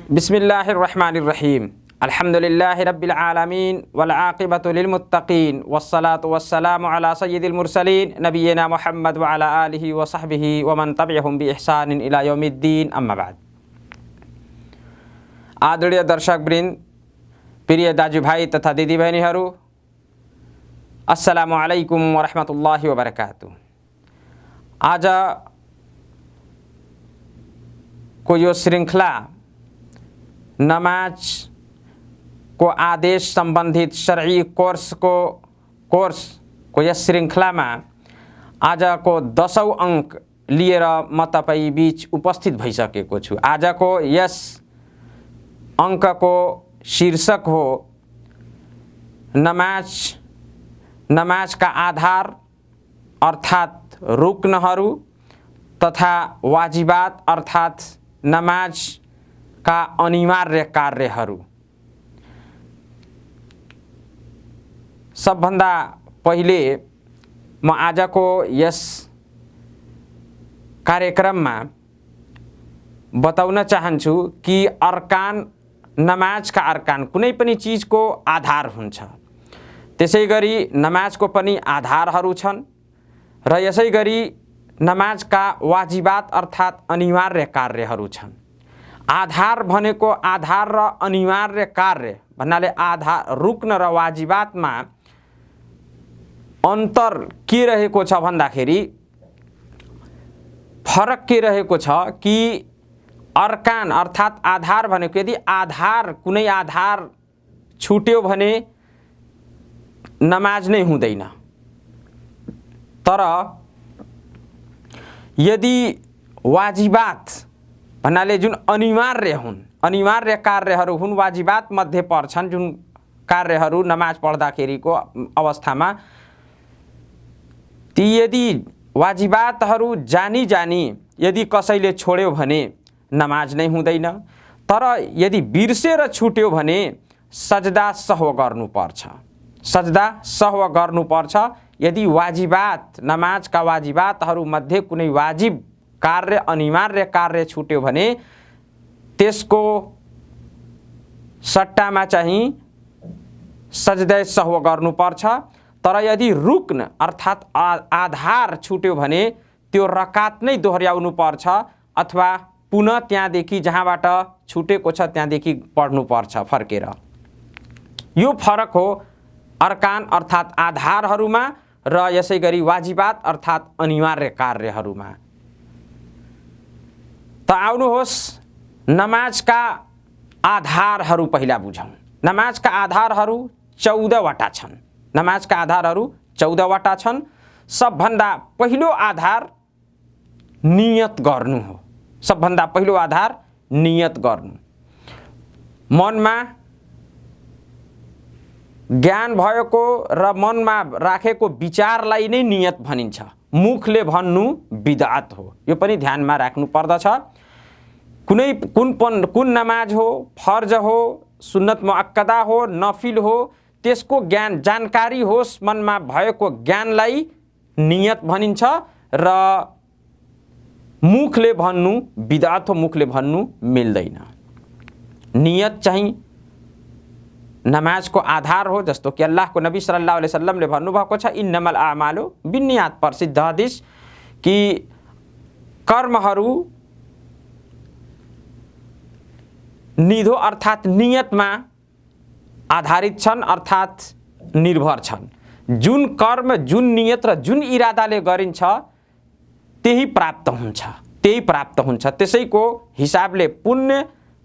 बिस्मिल्लाहिर्रहमानिर्रहीम अल्हम्दुलिल्लाहि रब्बिल आलमीन वल आक़िबतु लिल मुत्तक़ीन वस्सलातु वस्सलामु अला सय्यिदिल मुरसलीन नबिय्यिना मुहम्मद व अला आलिहि व सहबिहि व मन तबिअहुम बि इहसानिन इला यौमिद्दीन अम्मा बाद। आदरणीय दर्शकवृन्द, प्रिय दाजुभाइ तथा दिदीबहिनीहरू, अस्सलामु अलैकुम व रहमतुल्लाहि व बरकातुहु। आज को यो श्रृङ्खला नमाज को आदेश सम्बन्धित शरई कोर्स को यस श्रृङ्खलामा आजको 10औं अङ्क लिएर म तपाईँ बीच उपस्थित भइसकेको छु। आजको यस अङ्कको शीर्षक हो नमाजका आधार अर्थात् रुक्नहरू तथा वाजिबात अर्थात् नमाजका अनिवार्य कार्यहरू। सबभन्दा पहिले म आजको यस कार्यक्रममा बताउन चाहन्छु कि नमाजका अर्कान कुनै पनि चीजको आधार हुन्छ। त्यसैगरी नमाजको पनि आधारहरू छन् र यसै गरी नमाजका वाजिबात अर्थात् अनिवार्य कार्यहरू छन्। आधार भनेको आधार र अनिवार्य कार्य भन्नाले आधार रुक्न र वाजिबातमा अन्तर के रहेको छ भन्दाखेरि फरक के रहेको छ कि अर्कान अर्थात् आधार भनेको यदि कुनै आधार छुट्यो भने नमाज नै हुँदैन, तर यदि वाजिबात भन्नाले जुन अनिवार्य कार्यहरू हुन्, वाजिबात मध्ये पर्छन् जुन कार्यहरू नमाज पढ्दाखेरिको अवस्थामा, ती यदि वाजिबातहरू जानी यदि कसैले छोड्यो भने नमाज नै हुँदैन। तर यदि बिर्सेर छुट्यो भने सजदा सहव गर्नुपर्छ। यदि वाजिबात नमाजका वाजिबातहरू मध्ये कुनै वाजिब कार्य अनिवार्य कार्य छुट्यो भने त्यसको सट्टामा चाहिँ सजदा सहव गर्नुपर्छ। तर यदि रुक्न अर्थात् आधार छुट्यो भने त्यो रकात नै दोहोर्याउनु पर्छ अथवा पुनः त्यहाँदेखि जहाँबाट छुटेको छ त्यहाँदेखि पढ्नुपर्छ फर्केर। यो फरक हो अर्कान अर्थात् आधारहरूमा र यसै गरी वाजिबात अर्थात् अनिवार्य कार्यहरूमा। त आउनुहोस् नमाजका आधारहरू पहिला बुझौँ। नमाजका आधारहरू 14 वटा छन्। नमाजका आधारहरू 14 वटा छन्। सबभन्दा पहिलो आधार नियत गर्नु हो। सबभन्दा पहिलो आधार नियत गर्नु। मनमा ज्ञान भएको र मनमा राखेको विचारलाई नै नियत भनिन्छ। मुखले भन्नु बिदअत हो। यो पनि ध्यानमा राख्नु पर्दछ। कुन नमाज हो, फर्ज हो, सुन्नत मुअक्कदा हो, नफिल हो, त्यसको ज्ञान जानकारी होस्। मनमा भएको ज्ञानलाई नियत भनिन्छ र मुखले भन्नु बिदअत हो। मुखले भन्नु मिल्दैन। नियत चाहिँ नमाजको आधार हो। जस्तो कि अल्लाहको नबी सल्लल्लाहु अलैहि वसल्लमले भन्नुभएको छ, इन्नमल आमालु बिन्नियात, प्रसिद्ध हदिस कि कर्महरू निधो अर्थात् नियतमा आधारित छन् अर्थात् निर्भर छन्। जुन कर्म, जुन नियत र जुन इरादाले गरिन्छ त्यही प्राप्त हुन्छ। त्यसैको हिसाबले पुण्य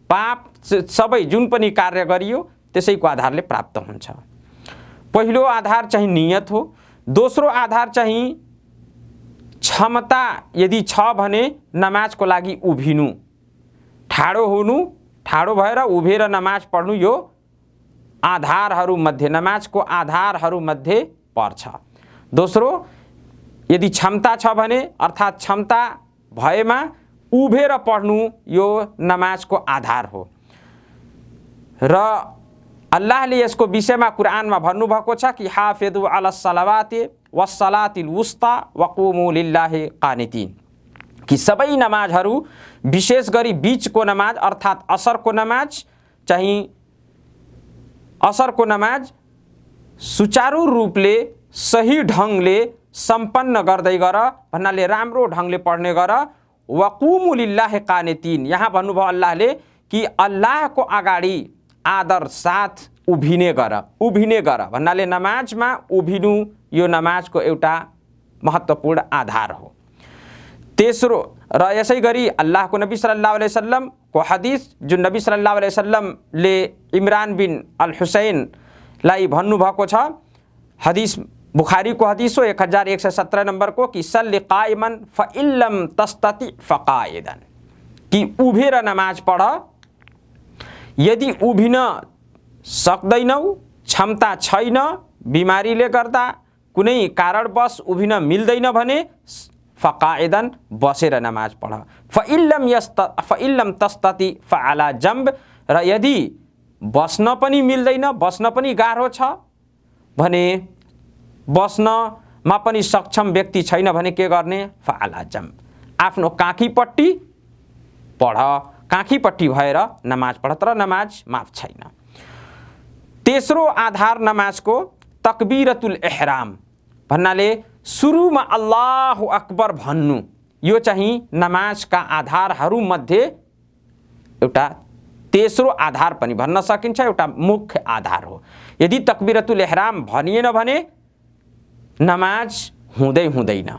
पाप सबै जुन पनि कार्य गरियो त्यसैको आधारले प्राप्त हुन्छ। पहिलो आधार चाहिँ नियत हो। दोस्रो आधार चाहिँ क्षमता यदि छ भने नमाजको लागि उभिनु, ठाडो हुनु, ठाडो भएर उभिएर नमाज पढ्नु, यो आधारहरू मध्ये नमाजको आधारहरू मध्ये पर्छ। दोस्रो, यदि क्षमता छ भने अर्थात् क्षमता भएमा उभेर पढ्नु यो नमाजको आधार हो। र अल्लाहले यसको विषयमा कुरानमा भन्नुभएको छ कि हाफिजु अला सलावाति वस्सलातिल वुस्ता वक़ुमु लिल्लाहि कानितिन। कि सबै नमाजहरू विशेष गरी बीचको नमाज अर्थात् असरको नमाज चाहिँ असरको नमाज सुचारू रूपले सही ढङ्गले सम्पन्न गर्दै गर भन्नाले राम्रो ढङ्गले पढ्ने गर। वकुमु लिल्लाहि कानितिन, यहाँ भन्नुभयो अल्लाहले कि अल्लाहको अगाडि आदर साथ उभिने गर भन्नाले नमाजमा उभिनु यो नमाजको एउटा महत्त्वपूर्ण आधार हो। तेस्रो र यसै गरी अल्लाहको नबी सल्लल्लाहु अलैहि वसल्लमको हदिस जुन नबी सल्लल्लाहु अलैहि वसल्लमले इमरान बिन अल हुसैनलाई भन्नुभएको छ, हदिस बुखारीको हदिस हो 1117 नम्बरको कि सल्ली काइमन फइल्लम तस्तति फकाइदन, कि उभिएर नमाज पढ, यदि उभिन सक्दैनौ, क्षमता छैन, बिमारीले गर्दा कुनै कारणवश उभिन मिल्दैन भने फकाइदन बसेर नमाज पढ। फइल्लम तस्तति फअला जम्ब, र यदि बस्न पनि मिल्दैन, बस्न पनि गाह्रो छ भने, बस्नमा पनि सक्षम व्यक्ति छैन भने के गर्ने? फअला जम्ब, आफ्नो काखीपट्टि पढ, काखीपट्टि भएर नमाज पढ, तर नमाज माफ छैन। तेस्रो आधार नमाजको तकबीरतुल इहराम भन्नाले सुरुमा अल्लाहु अकबर भन्नु, यो चाहिँ नमाजका आधारहरूमध्ये एउटा तेस्रो आधार पनि भन्न सकिन्छ, एउटा मुख्य आधार हो। यदि तकबीरतुल इहराम भनिएन भने नमाज हुँदैन।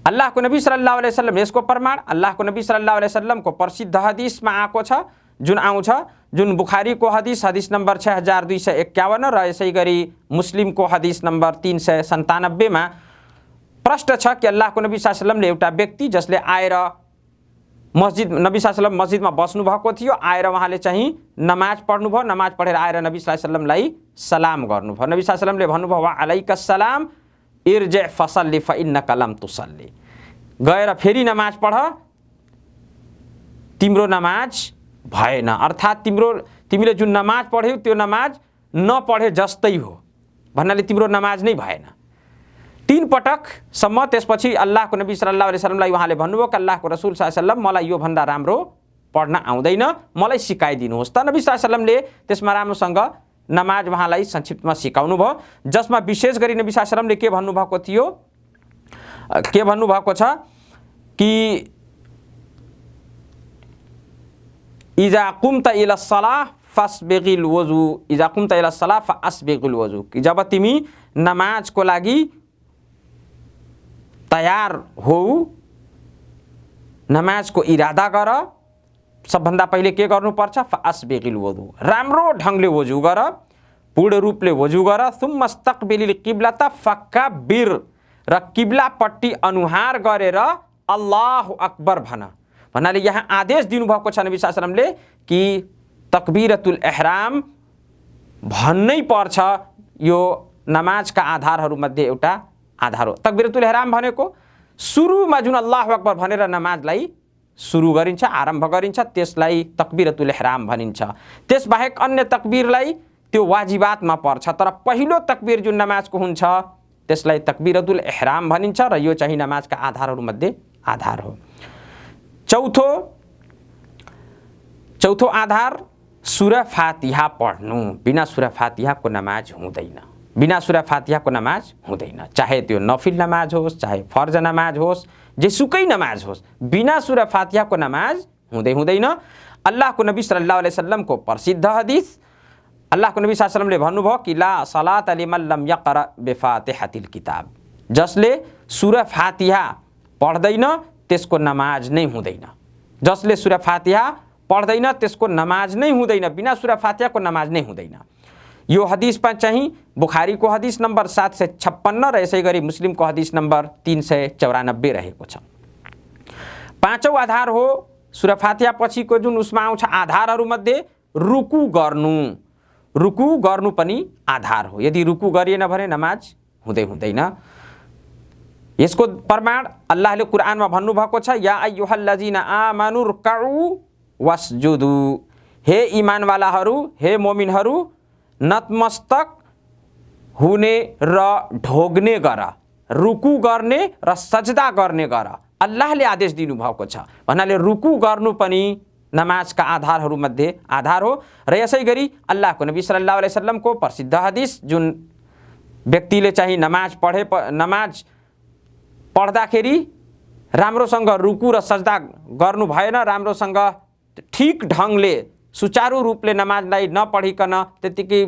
अल्लाहको नबी सल्लल्लाहु अलैहि वसल्लम, यसको प्रमाण अल्लाहको नबी सल्लल्लाहु अलैहि वसल्लमको प्रसिद्ध हदिसमा आएको छ, जुन आउँछ, जुन बुखारीको हदिस नम्बर 6251 र यसै गरी मुस्लिमको हदिस नम्बर 397 मा प्रश्न छ कि अल्लाहको नबी सल्लल्लाहु अलैहि वसल्लमले एउटा व्यक्ति जसले आएर मस्जिद, नबी सल्लल्लाहु अलैहि वसल्लम मस्जिदमा बस्नु भएको थियो, आएर उहाँले चाहिँ नमाज पढ्नुभयो, नमाज पढेर आएर नबी सल्लल्लाहु अलैहि वसल्लमलाई सलाम गर्नुभयो। नबी सल्लल्लाहु अलैहि वसल्लमले भन्नुभयो वा अलैकस सलाम इरजि फसल्ली फइन्नका लम तुसल्ली, गएर फेरि नमाज पढ, तिम्रो नमाज भएन, अर्थात् तिमीले जुन नमाज पढ्यौ त्यो नमाज नपढे जस्तै हो, भन्नाले तिम्रो नमाज नै भएन। 3 पटकसम्म त्यसपछि अल्लाहको नबी सल्लल्लाहु अलैहि वसल्लमलाई उहाँले भन्नुभयो कि अल्लाहको रसुल सल्लल्लाहु अलैहि वसल्लम, मलाई यो भन्दा राम्रो पढ्न आउँदैन, मलाई सिकाइदिनुहोस्। त नबी सल्लल्लाहु अलैहि वसल्लमले त्यसमा राम्रोसँग नमाज उहाँलाई संक्षिप्तमा सिकाउनु भयो, जसमा विशेष गरी नबी सल्लल्लाहु अलैहि वसल्लमले के भन्नुभएको छ कि इजा कुमता इला सलाह फस्बिगिल वजू, इजा कुमता इला सलाह फअस्बिगिल वजू, कि जब तिमी नमाजको लागि तयार हो, नमाजको इरादा गर, सबभन्दा पहिले के गर्नुपर्छ? फअस्बिगिल वजू, राम्रो ढङ्गले वजू गर, पूर्ण रूपले वजू गर। सुम्मा इस्तक्बिलिल किब्लता फकब्बिर, र किब्लापट्टि अनुहार गरेर अल्लाहु अकबर भन, भन्नाले यहाँ आदेश दिनुभएको छ नबी सल्लल्लाहु अलैहि वसल्लमले कि तकबीरतुल इहराम भन्नै पर्छ, यो नमाजका आधारहरूमध्ये एउटा आधार हो। तकबीरतुल इहराम भनेको सुरुमा जुन अल्लाहु अकबर भनेर नमाजलाई सुरु गरिन्छ, आरम्भ गरिन्छ, त्यसलाई तकबीरतुल इहराम भनिन्छ। त्यसबाहेक अन्य तकबीरलाई त्यो वाजिबातमा पर्छ, तर पहिलो तकबीर जुन नमाजको हुन्छ त्यसलाई तकबीरतुल इहराम भनिन्छ, र यो चाहिँ नमाजका आधारहरूमध्ये आधार हो। चौथो आधार सुरा फातिहा पढ्नु, बिना सुरा फातिहाको नमाज हुँदैन, बिना सुरा फातिहाको नमाज हुँदैन, चाहे त्यो नफिल नमाज होस्, चाहे फर्ज नमाज होस्, जेसुकै नमाज होस्, बिना सुरा फातिहाको नमाज हुँदैन। अल्लाहको नबी सल्लल्लाहु अलैहि वसल्लमको प्रसिद्ध हदिस, अल्लाहको नबी सल्लल्लाहु अलैहि वसल्लमले भन्नुभयो कि ला सलात लिमन लम यक़रा बिफातिहातिल किताब, जसले सुरा फातिहा पढ्दैन त्यसको नमाज नै हुँदैन, जसले सुरा फातिहा पढ्दैन त्यसको नमाज नै हुँदैन, बिना सुरा फातिहाको नमाज नै हुँदैन। यो हदिसमा चाहिँ बुखारीको हदिस नम्बर 756 र यसै गरी मुस्लिमको हदिस नम्बर 394 रहेको छ। पाँचौं आधार हो सुरा फातिहा पछिको जुन उसमा आउँछ आधारहरूमध्ये रुकु गर्नु, रुकु गर्नु पनि आधार हो, यदि रुकु गरिएन भने नमाज हुँदैन। यसको प्रमाण अल्लाहले कुरानमा भन्नुभएको छ, या अय्युहल्लजीना आमानु रुकउ वस्जुदु, हे इमानवालाहरू, हे मोमिनहरू, नतमस्तक हुने र ढोग्ने गर, रुकु गर्ने र सजदा गर्ने गर, अल्लाहले आदेश दिनुभएको छ भन्नाले रुकु गर्नु पनि नमाजका आधारहरूमध्ये आधार हो। र यसै गरी अल्लाहको नबी सल्लल्लाहु अलैहि वसल्लमको प्रसिद्ध हदिस, जुन व्यक्तिले चाहिँ नमाज पढ्दाखेरि राम्रोसँग रुकु र सजदा गर्नु भएन, राम्रोसँग ठिक ढङ्गले सुचारू रूपले नमाजलाई नपढिकन त्यतिकै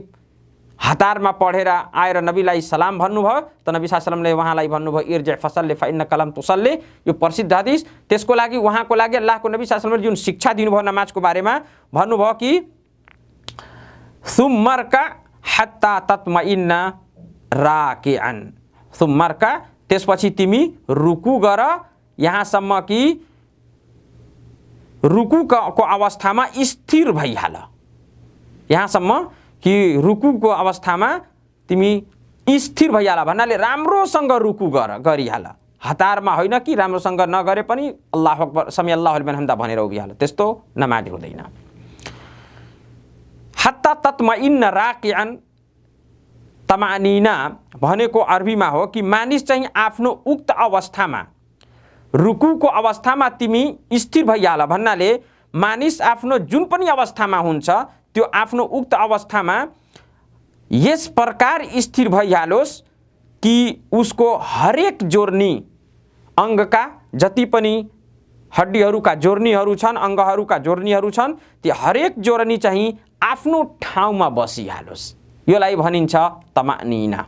हतारमा पढेर आएर नबीलाई सलाम भन्नुभयो, त नबी सल्लल्लाहु अलैहि वसल्लमले उहाँलाई भन्नुभयो इर्जिअ फसल्ले फइन्नका लम तुसल्ली। यो प्रसिद्ध हदिस। त्यसको लागि उहाँको लागि अल्लाहको नबी सल्लल्लाहु अलैहि वसल्लमले जुन शिक्षा दिनुभयो नमाजको बारेमा भन्नुभयो कि सुम्मरका हत्ता तत्मइन्ना राकिअन, सुम्मरका त्यसपछि तिमी रुकु गर यहाँसम्म कि रुकुको अवस्थामा स्थिर भइहाल, यहाँसम्म कि रुकुको अवस्थामा तिमी स्थिर भइहाल भन्नाले राम्रोसँग रुकु गरिहाल, हतारमा होइन कि राम्रोसँग नगरे पनि अल्लाहु अक्बर समी अल्लाहु लिमन हम्दा भनेर उभिहाल, त्यस्तो नमाज हुँदैन। हत्ता तत्मइन्न राकिअन, तमानिना भनेको अरबीमा हो कि मानिस चाहिँ आफ्नो उक्त अवस्थामा रुकुको अवस्थामा तिमी स्थिर भइहाल भन्नाले मानिस आफ्नो जुन पनि अवस्थामा हुन्छ त्यो आफ्नो उक्त अवस्थामा यस प्रकार स्थिर भइहालोस् कि उसको हरेक जोर्नी अङ्गका जति पनि हड्डीहरूका जोर्नीहरू छन्, अङ्गहरूका जोर्नीहरू छन्, त्यो हरेक जोर्नी चाहिँ आफ्नो ठाउँमा बसिहालोस्, योलाई भनिन्छ तमानिना।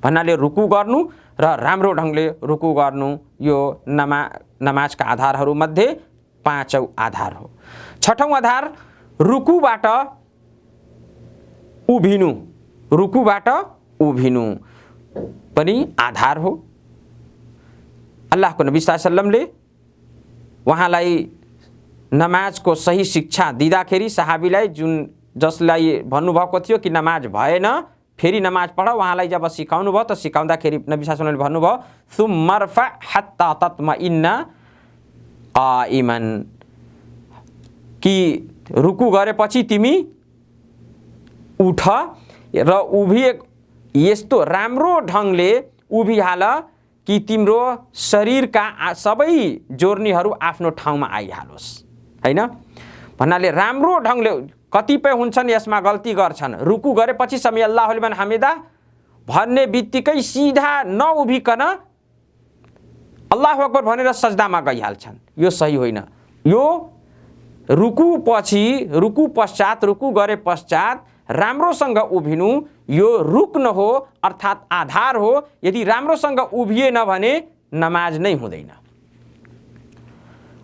भन्नाले रुकु गर्नु र राम्रो ढङ्गले रुकु गर्नु यो नमाजका आधारहरूमध्ये 5औं आधार हो। 6औं आधार रुकुबाट उभिनु, रुकुबाट उभिनु पनि आधार हो। अल्लाहको नबी सल्लल्लाहु अलैहि वसल्लमले उहाँलाई नमाजको सही शिक्षा दिँदाखेरि सहाबीलाई जसलाई भन्नुभएको थियो कि नमाज भएन फेरि नमाज पढ, उहाँलाई जब सिकाउनु भयो त सिकाउँदाखेरि नबी सल्लल्लाहु अलैहि वसल्लमले भन्नुभयो सुम्मरफा हत्ता तत्मइन्ना काइमन, कि रुकु गरेपछि तिमी उठ र यस्तो राम्रो ढङ्गले उभिहाल कि तिम्रो शरीरका सबै जोर्नीहरू आफ्नो ठाउँमा आइहालोस्, हैन? भन्नाले राम्रो ढङ्गले कतिपय हुन्छन् यसमा गल्ती गर्छन्, रुकु गरेपछि समी अल्लाहु लिमन हमिदा भन्ने बित्तिकै सीधा नउभिकन अल्लाहु अक्बर भनेर सजदामा गइहाल्छन्, यो सही होइन। यो रुकु पश्चात रुकु गरे पश्चात राम्रोसँग उभिनु यो रुक्न हो अर्थात् आधार हो। यदि राम्रोसँग उभिएन भने नमाज नै हुँदैन।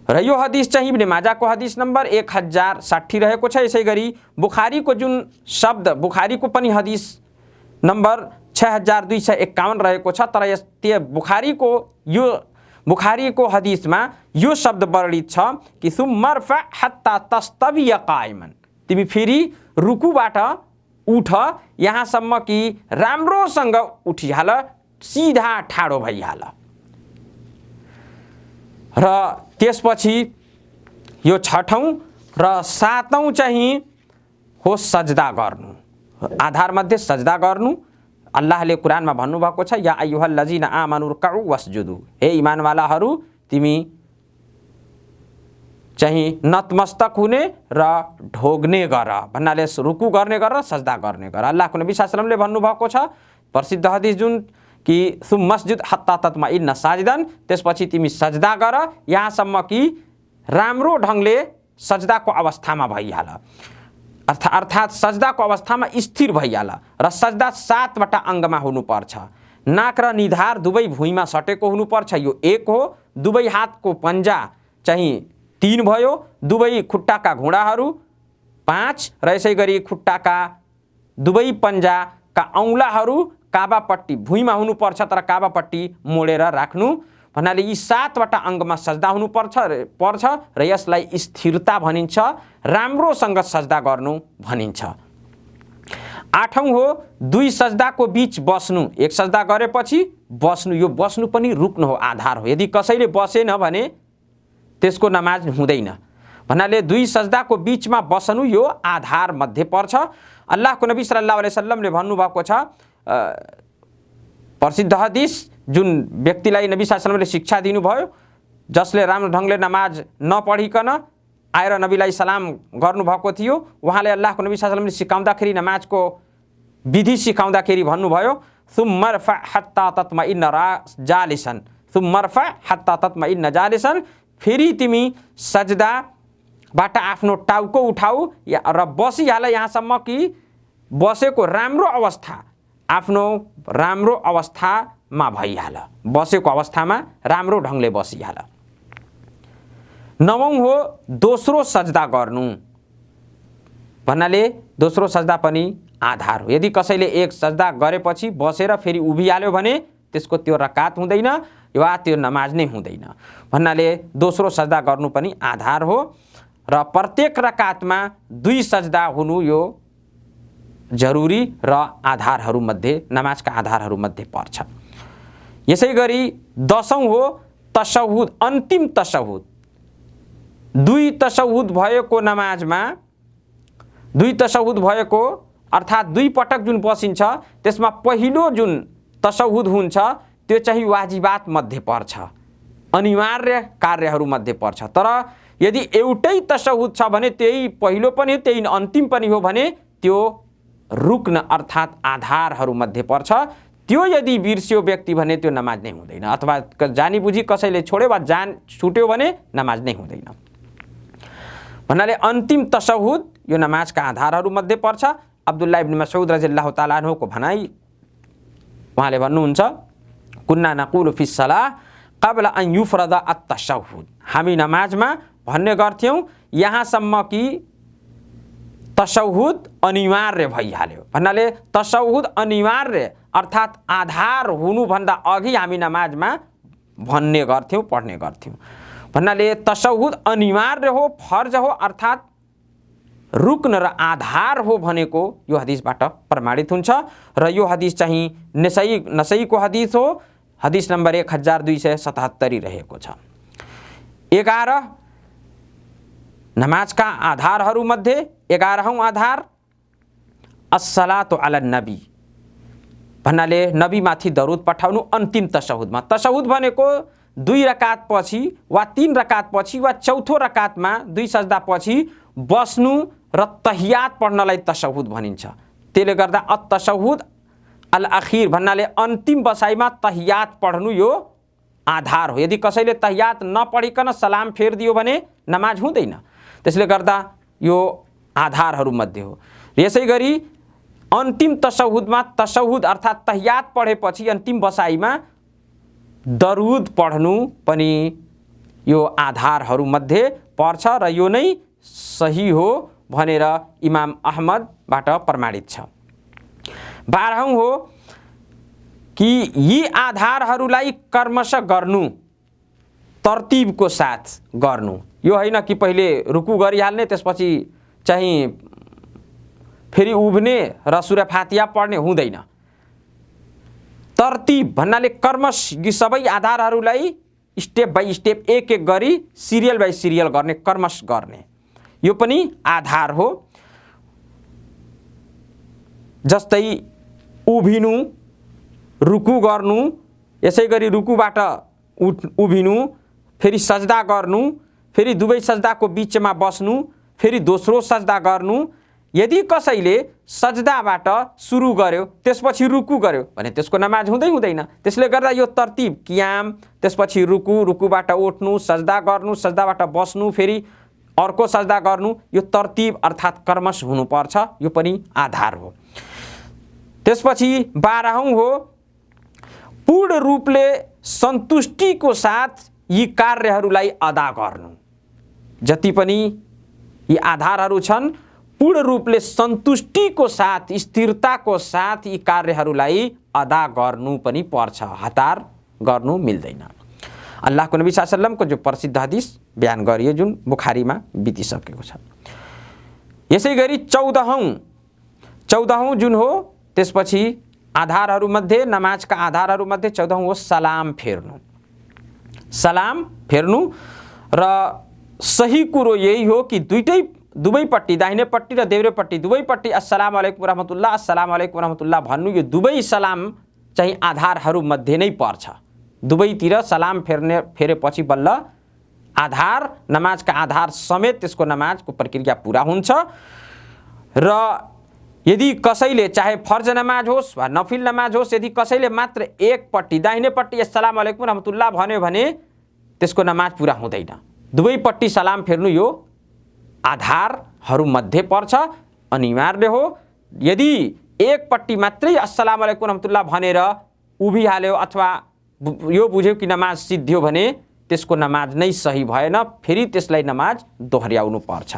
र यो हदिस चाहिँ इब्ने माजाको हदिस नम्बर 1060 रहेको छ। यसै गरी बुखारीको जुन शब्द, बुखारीको पनि हदिस नम्बर 6251 रहेको छ, तर त्यो बुखारीको हदिसमा यो शब्द वर्णित छ कि सुम्मरफा हत्ता तस्तविय काइमन, तिमी फेरि रुकुबाट उठ यहाँसम्म कि राम्रोसँग उठिहाल, सिधा ठाडो भइहाल। र त्यसपछि यो 6औं र 7औं चाहिँ हो सजदा गर्नु, आधार मध्ये सजदा गर्नु। अल्लाहले कुरानमा भन्नुभएको छ या अय्युहल्लजीना आमनु रुकउ वस्जुदु, हे इमानवालाहरू तिमी चाहिँ नतमस्तक हुने र ढोग्ने गर, भन्नाले रुकु गर्ने गर र सजदा गर्ने गर। अल्लाहको नबी सल्लल्लाहु अलैहि वसल्लमले भन्नुभएको छ प्रसिद्ध हदिस जुन कि सुम्मस्जुद हत्ता तत्मइन्न साजिदन, त्यसपछि तिमी सजदा गर यहाँसम्म कि राम्रो ढङ्गले सजदाको अवस्थामा भइहाल, अर्थात् सजदाको अवस्थामा स्थिर भइहाल। र सजदा 7वटा अङ्गमा हुनुपर्छ। नाक र निधार दुवै भुइँमा सटेको हुनुपर्छ, यो 1 हो। दुवै हातको पन्जा चाहिँ 3 भयो, दुवै खुट्टाका घुँडाहरू 5 र यसै गरी खुट्टाका दुवै पन्जाका औँलाहरू काबापट्टि भुइँमा हुनुपर्छ, तर काबापट्टि मोडेर राख्नु। भन्नाले यी 7वटा अङ्गमा सजदा हुनुपर्छ र यसलाई स्थिरता भनिन्छ, राम्रोसँग सजदा गर्नु भनिन्छ। 8औं हो 2 सजदाको बीच बस्नु, 1 सजदा गरेपछि बस्नु, यो बस्नु पनि रुक्नु हो, आधार हो। यदि कसैले बसेन भने त्यसको नमाज हुँदैन। भन्नाले 2 सजदाको बीचमा बस्नु यो आधार मध्ये पर्छ। अल्लाहको नबी सल्लल्लाहु अलैहि वसल्लमले भन्नुभएको छ प्रसिद्ध हदिस जुन व्यक्तिलाई नबी सल्लल्लाहु अलैहि वसल्लमले शिक्षा दिनुभयो जसले राम्रो ढङ्गले नमाज नपढिकन आएर नबीलाई सलाम गर्नुभएको थियो, उहाँले अल्लाहको नबी सल्लल्लाहु अलैहि वसल्लमले सिकाउँदाखेरि नमाजको विधि सिकाउँदाखेरि भन्नुभयो सुम्मा रफा हत्ता तत्मइन्न जालिसन, सुम्मा रफा हत्ता तत्मइन्न जालिसन, फेरि तिमी सजदाबाट आफ्नो टाउको उठाऊ र बसिहाल यहाँसम्म कि बसेको राम्रो अवस्था आफ्नो राम्रो अवस्थामा भइहाल, बसेको अवस्थामा राम्रो ढङ्गले बसिहाल। नवौं हो दोस्रो सजदा गर्नु भन्नाले दोस्रो सजदा पनि आधार हो। यदि कसैले एक सजदा गरेपछि बसेर फेरि उभिहाल्यो भने त्यसको त्यो रकात हुँदैन वा त्यो नमाज नै हुँदैन भन्नाले दोस्रो सजदा गर्नु पनि आधार हो र प्रत्येक रकातमा 2 सजदा हुनु यो जरुरी र आधारहरूमध्ये नमाजका आधारहरूमध्ये पर्छ। यसै गरी 10औं हो तशहुद, अन्तिम तशहुद। 2 तशहुद भएको नमाजमा 2 तशहुद भएको अर्थात् 2 पटक जुन बसिन्छ त्यसमा पहिलो जुन तशहुद हुन्छ त्यो चाहिँ वाजिबात मध्ये पर्छ, अनिवार्य कार्यहरू मध्ये पर्छ। तर यदि एउटै तशहुद छ भने त्यही पहिलो पनि त्यही अन्तिम पनि हो भने त्यो रुक्न अर्थात् आधारहरू मध्ये पर्छ। त्यो यदि बिर्स्यो व्यक्ति भने त्यो नमाज नै हुँदैन, अथवा जानी बुझी कसैले छोड्यो वा जान छुट्यो भने नमाज नै हुँदैन भन्नाले अन्तिम तशहुद यो नमाजका आधारहरू मध्ये पर्छ। अब्दुल्लाह इब्न मसऊद रज़ियल्लाहु ताआला अन्हुको भनाई, उहाँले भन्नुहुन्छ कुन्ना नकुलु फी सलाह क़ब्ल अन युफ्रद अत-तशहुद, हामी नमाजमा भन्ने गर्थ्यौं यहाँसम्म कि तशहुद अनिवार्य भइहाल्यो भन्नाले तशहुद अनिवार्य अर्थात् आधार हुनुभन्दा अघि हामी नमाजमा भन्ने गर्थ्यौं, पढ्ने गर्थ्यौं भन्नाले तशहुद अनिवार्य हो, फर्ज हो अर्थात् रुक्न र आधार हो भनेको यो हदिसबाट प्रमाणित हुन्छ र यो हदिस चाहिँ नसईको हदिस हो। हदिस नम्बर 1277 रहेको छ। 11 नमाजका आधारहरूमध्ये 11औं आधार अस्सलातु अला नबी भन्नाले नबीमाथि दरुद पठाउनु अन्तिम तशहुदमा। तशहुद भनेको 2 रकात पछि वा 3 रकात पछि वा चौथो रकातमा 2 सजदा पछि बस्नु र तहियात पढ्नलाई तशहुद भनिन्छ। त्यसले गर्दा अत-तशहुद अल-अखीर भन्नाले अन्तिम बसाइमा तहियात पढ्नु यो आधार हो। यदि कसैले तहियात नपढिकन सलाम फेर्दियो भने नमाज हुँदैन, त्यसले गर्दा यो आधारहरूमध्ये हो। यसै गरी अन्तिम तशहुदमा तशहुद अर्थात् तहियात पढेपछि अन्तिम बसाइमा दरुद पढ्नु पनि यो आधारहरूमध्ये पर्छ र यो नै सही हो भनेर इमाम अहमदबाट प्रमाणित छ। 12औं हो कि यी आधारहरूलाई कर्मश गर्नु, तरतिबको साथ गर्नु। यो होइन कि पहिले रुकु गरिहाल्ने त्यसपछि चाहिँ फेरि उभ्ने र सूरा फातिहा पढ्ने, हुँदैन। तरतिब भन्नाले कर्मश यी सबै आधारहरूलाई स्टेप बाई स्टेप एक एक गरी सिरियल बाई सिरियल गर्ने, कर्मश गर्ने, यो पनि आधार हो। जस्तै उभिनु, रुकु गर्नु, यसै गरी रुकुबाट उभिनु, फेरि सजदा गर्नु, फेरि दुवै सजदाको बीचमा बस्नु, फेरि दोस्रो सजदा गर्नु। यदि कसैले सजदाबाट सुरु गर्यो त्यसपछि रुकु गर्यो भने त्यसको नमाज हुँदैन। त्यसले गर्दा यो तरतिब कियाम, त्यसपछि रुकु, रुकुबाट उठ्नु, सजदा गर्नु, सजदाबाट बस्नु, फेरि अर्को सजदा गर्नु, यो तरतिब अर्थात् कर्मश हुनुपर्छ, यो पनि आधार हो। त्यसपछि 12औं हो पूर्ण रूपले सन्तुष्टिको साथ यी कार्यहरूलाई अदा गर्नु। जति पनि यी आधारहरू छन् पूर्ण रूपले सन्तुष्टिको साथ, स्थिरताको साथ यी कार्यहरूलाई अदा गर्नु पनि पर्छ, हतार गर्नु मिल्दैन। अल्लाहको नबी सल्लल्लाहु अलैहि वसल्लमको जो प्रसिद्ध हदिस बयान गरियो जुन बुखारीमा बितिसकेको छ। यसै गरी 14औं जुन हो त्यसपछि आधारहरूमध्ये, नमाजका आधारहरूमध्ये 14औं हो सलाम फेर्नु। सलाम फेर्नु र सही कुरो यही हो कि दुवैपट्टि, दाहिनेपट्टि र देब्रेपट्टि दुवैपट्टि अस्सलामु अलैकुम रहमतुल्लाह, अस्सलामु अलैकुम रहमतुल्लाह भन्नु, यो दुवै सलाम चाहिँ आधारहरूमध्ये नै पर्छ। दुवैतिर सलाम फेरेपछि बल्ल आधार नमाजका आधार समेत त्यसको नमाजको प्रक्रिया पुरा हुन्छ। र यदि कसैले चाहे फर्ज नमाज होस् वा नफिल नमाज होस्, यदि कसैले मात्र एकपट्टि दाहिनेपट्टि अस्सलाम वालेकुम रहमतुल्लाह भन्यो भने त्यसको नमाज पुरा हुँदैन। दुवैपट्टि सलाम फेर्नु यो आधारहरूमध्ये पर्छ, अनिवार्य हो। यदि एकपट्टि मात्रै अस्सलाम वालेकुम रहमतुल्लाह भनेर उभिहाल्यो अथवा यो बुझ्यो कि नमाज सिद्धियो भने त्यसको नमाज नै सही भएन, फेरि त्यसलाई नमाज दोहोर्याउनु पर्छ।